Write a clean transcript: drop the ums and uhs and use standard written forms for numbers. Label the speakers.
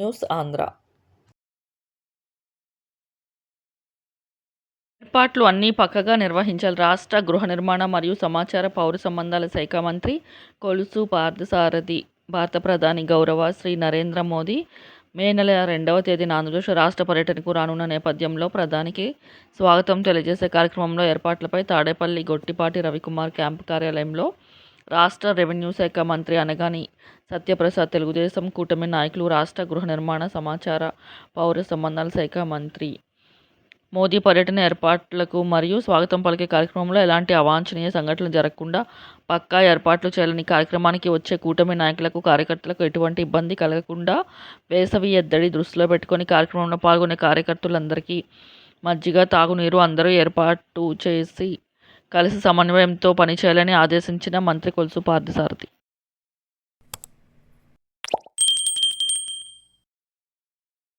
Speaker 1: News Andhra.
Speaker 2: ఏర్పాట్లు అన్నీ పక్కగా నిర్వహించాలి. రాష్ట్ర గృహ నిర్మాణ మరియు సమాచార, పౌర సంబంధాల శాఖ మంత్రి కొలుసు పార్థసారథి. భారత ప్రధాని గౌరవ శ్రీ నరేంద్ర మోదీ మే నెల 2వ తేదీన ఆంధ్రప్రదేశ్ రాష్ట్ర పర్యటనకు రానున్న నేపథ్యంలో ప్రధానికి స్వాగతం తెలియజేసే కార్యక్రమంలో ఏర్పాట్లపై తాడేపల్లి గొట్టిపాటి రవికుమార్ క్యాంపు కార్యాలయంలో రాష్ట్ర రెవెన్యూ శాఖ మంత్రి అనగాని సత్యప్రసాద్, తెలుగుదేశం కూటమి నాయకులు, రాష్ట్ర గృహ నిర్మాణ, సమాచార, పౌర సంబంధాల శాఖ మంత్రి మోదీ పర్యటన ఏర్పాట్లకు మరియు స్వాగతం పలికే కార్యక్రమంలో ఎలాంటి అవాంఛనీయ సంఘటనలు జరగకుండా పక్కా ఏర్పాట్లు చేయాలని, కార్యక్రమానికి వచ్చే కూటమి నాయకులకు, కార్యకర్తలకు ఎటువంటి ఇబ్బంది కలగకుండా వేసవి ఎద్దడి దృష్టిలో పెట్టుకొని కార్యక్రమంలో పాల్గొనే కార్యకర్తలందరికీ మజ్జిగ, తాగునీరు అందరూ ఏర్పాటు చేసి కలిసి సమన్వయంతో పనిచేయాలని ఆదేశించిన మంత్రి కొలుసు పార్థసారథి.